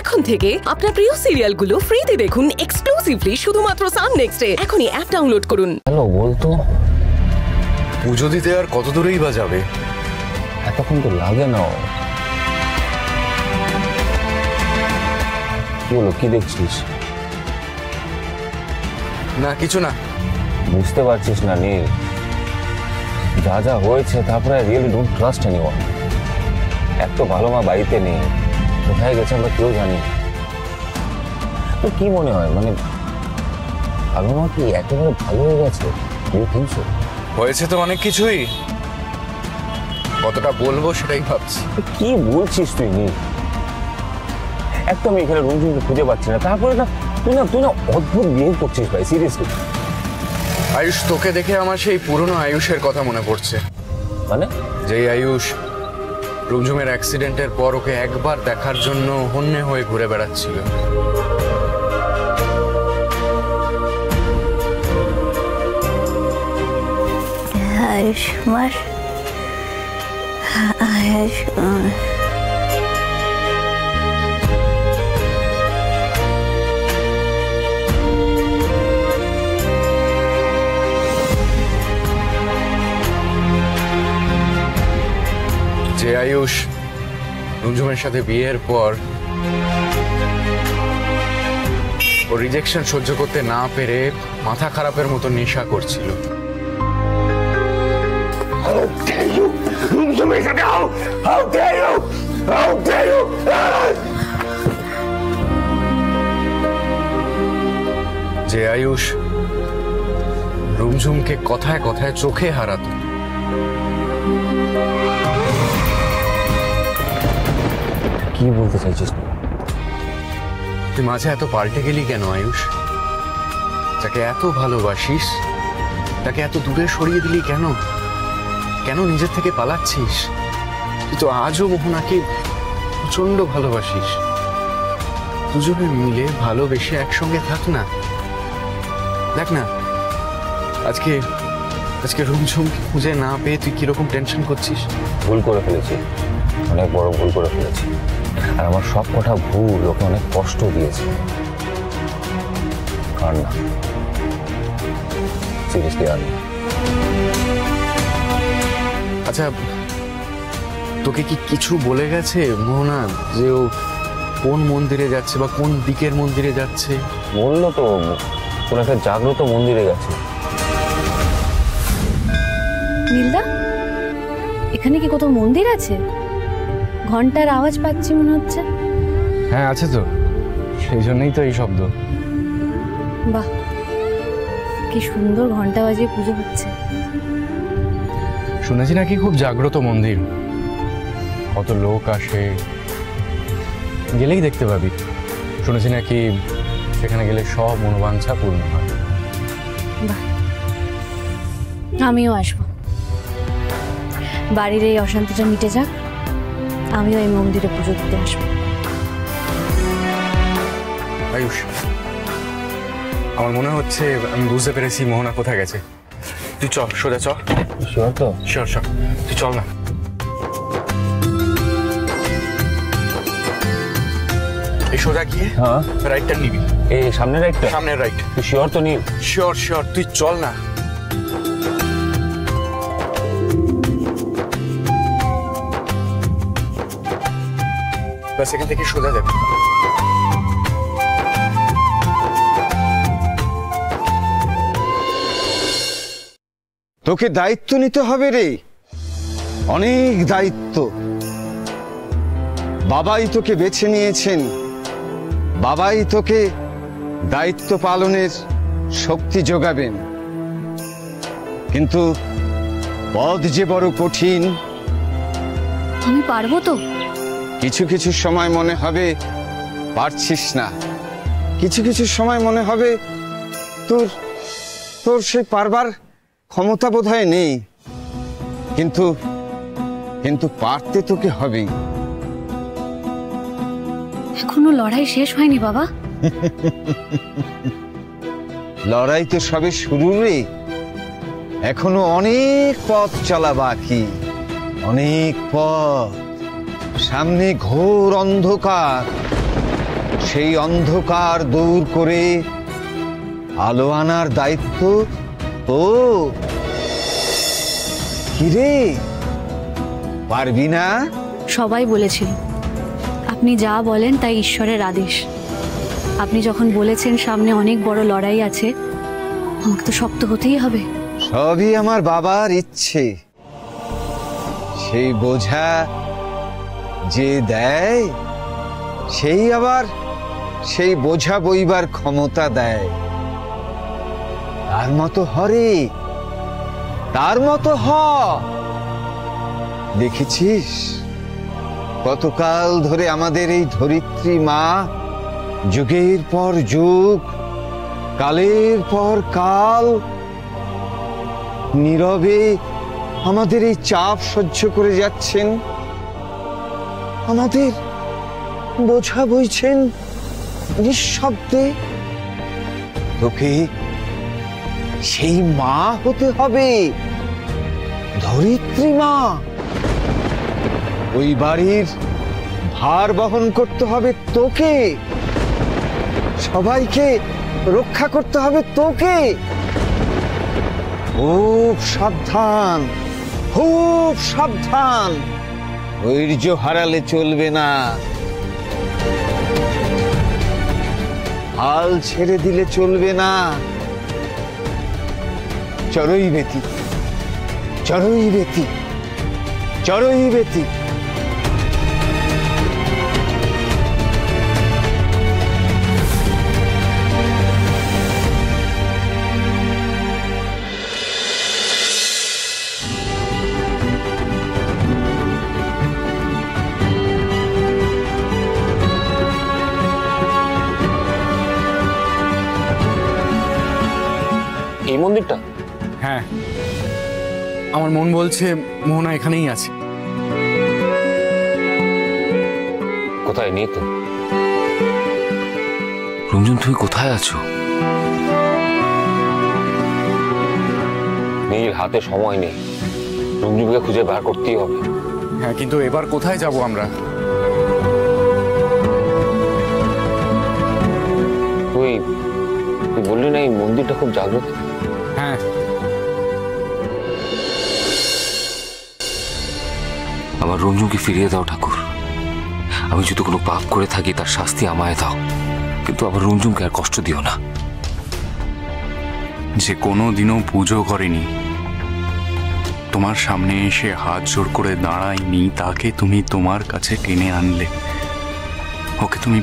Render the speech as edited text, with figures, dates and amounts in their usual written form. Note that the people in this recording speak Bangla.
এখন থেকে আপনার প্রিয় সিরিয়ালগুলো ফ্রিতে দেখুন এক্সক্লুসিভলি শুধুমাত্র সান নেক্সটে। এখনই অ্যাপ ডাউনলোড করুন। হ্যালো, বলতো পুজো দিতে আর কত দূরেই বা যাবে? এতক্ষণ তো লাগে না। কি হলো, কি দেখছিস? না কিছু না। বুঝতে পারছিস না নীল, যা যা হয়েছে তারপরে রিয়েলি ডোন্ট ট্রাস্ট এনিওয়ান। এত ভালো মা বাড়িতে নেই, কোথায় গেছে আমরা কেউ জানি। তো কি মনে হয়, মানে ভালো মা কি একেবারে ভালো হয়ে গেছে? হয়েছে তো অনেক কিছুই, কতটা বলবো সেটাই ভাবছি। কি বলছিস তুই নীল? একটা আমি এখানে রঞ্জনকে খুঁজে পাচ্ছি না, তারপরে না তুই না অদ্ভুত বিহেভ করছিস ভাই, সিরিয়াসলি। আয়ুষ, তোকে দেখে আমার সেই পুরনো আয়ুষের কথা মনে পড়ছে। মানে? যেই আয়ুষ রুমঝুমের অ্যাক্সিডেন্টের পর ওকে একবার দেখার জন্য হন্যে হয়ে ঘুরে বেড়াচ্ছিল। আয়ুষ কুমার, আয়ুষ কুমার। যে আয়ুষ রুমঝুমের সাথে বিয়ের পর ও রিজেকশন সহ্য করতে না পেরে মাথা খারাপের মতো নেশা করছিল। যে আয়ুষ রুমঝুমকে কথায় কথায় চোখে হারাতো। কি বলতে চাইছিস? তুই মাঝে এত পাল্টে গেলি কেন আয়ুষ? যাকে এত ভালোবাসিস তাকে এত দূরে সরিয়ে দিলি কেন? কেন নিজের থেকে পালাচ্ছিস? তুই তো আজও মোহনাকে প্রচন্ড ভালোবাসিস। দুজনে মিলে ভালোবেসে একসঙ্গে থাক না। দেখ না, আজকে রুমঝুমকে খুঁজে না পেয়ে তুই কিরকম টেনশন করছিস। ভুল করে ফেলেছি, অনেক বড় ভুল করে ফেলেছি। আর আমার সব কটা ভুল ওকে অনেক কষ্ট দিয়েছে। আর না, সিরিয়াসলি আর না। আচ্ছা, তোকে কি কিছু বলে গেছে মোহনা যে ও কোন মন্দিরে যাচ্ছে বা কোন দিকের মন্দিরে যাচ্ছে? বললো তো কোন একটা জাগ্রত মন্দিরে গেছে। নীলদা, এখানে কি কোথাও মন্দির আছে? ঘন্টার আওয়াজ পাচ্ছি মনে হচ্ছে। হ্যাঁ আছে তো, সেই জন্যই তো এই শব্দ। বাহ, কি সুন্দর ঘন্টা বাজিয়ে পুজো হচ্ছে। শুনেছি নাকি খুব জাগ্রত মন্দির, কত লোক আসে, গেলেই দেখতে পাবি। শুনেছি নাকি সেখানে গেলে সব মনোবাঞ্ছা পূর্ণ হয়। বাহ, আমিও আসবো। বাড়ির এই অশান্তিটা মিটে যাক, আমিও এই মন্দিরে পুজো দিতে আসবো। আয়ুষ, আমার মনে হচ্ছে আমি বুঝতে পেরেছি মোহনা কোথায় গেছে। তুই চল, সোজা চল। শিওর তো? শিওর, তুই চল না। এই সোজা গিয়ে হ্যাঁ রাইটটা নিবি। এই সামনের রাইটটা? সামনের রাইট। তুই শিওর তো? নীল শিওর, তুই চল না। সেখান থেকে সোজা যাবে। তোকে দায়িত্ব নিতে হবে রে, অনেক দায়িত্ব। বাবাই তোকে বেছে নিয়েছেন, বাবাই তোকে দায়িত্ব পালনের শক্তি যোগাবেন। কিন্তু পথ যে বড় কঠিন। আমি পারবো তো? কিছু কিছু সময় মনে হবে পারছিস না, কিছু কিছু সময় মনে হবে তোর সে পারবার ক্ষমতা বোধহয় নেই। কিন্তু কিন্তু পারতে তোকে হবেই। এখনো লড়াই শেষ হয়নি বাবা। লড়াই তো সবে শুরু রে, এখনো অনেক পথ চলা বাকি, অনেক পথ। সামনে ঘোর অন্ধকার, সেই অন্ধকার দূর করে আলো আনার দায়িত্ব তো। কিরে, পারবি না? সবাই বলেছিল আপনি যা বলেন তাই ঈশ্বরের আদেশ। আপনি যখন বলেছেন সামনে অনেক বড় লড়াই আছে, আমাকে তো শক্ত হতেই হবে। সবই আমার বাবার ইচ্ছে। সেই বোঝা যে দেয়, সেই আবার সেই বোঝা বইবার ক্ষমতা দেয়। তার মতো হরে, তার মতো হ। দেখেছিস কতকাল ধরে আমাদের এই ধরিত্রী মা যুগের পর যুগ, কালের পর কাল নীরবে আমাদের এই চাপ সহ্য করে যাচ্ছেন, আমাদের বোঝা বইছেন নিঃশব্দে। তোকে সেই মা হতে হবে, ধরিত্রী মা। ওই বাড়ির ভার বহন করতে হবে তোকে, সবাইকে রক্ষা করতে হবে তোকে। খুব সাবধান, খুব সাবধান। ধৈর্য হারালে চলবে না, হাল ছেড়ে দিলে চলবে না। চড়ই বেতি, চড়ই বেতি, চড়ই বেতি। এই মন্দিরটা? হ্যাঁ, আমার মন বলছে মোহনা এখানেই আছে। কোথায় নেই তো? রঞ্জন, তুমি কোথায় আছো? নীল, হাতে সময় নেই, রঞ্জনকে খুঁজে বার করতেই হবে। হ্যাঁ, কিন্তু এবার কোথায় যাব আমরা? তুই বললি না এই মন্দিরটা খুব জাগ্রত? হ্যাঁ, আমার রঞ্জনকে ফিরিয়ে দাও ঠাকুর। আমি যদি কোনো পাপ করে থাকি তার শাস্তি আমায় দাও, কিন্তু আমার রঞ্জনকে আর কষ্ট দিও না। যে কোনো দিনও পুজো করেনি, তোমার সামনে এসে হাত জোড় করে দাঁড়ায়নি, তাকে তুমি তোমার কাছে টেনে আনলে, ওকে তুমি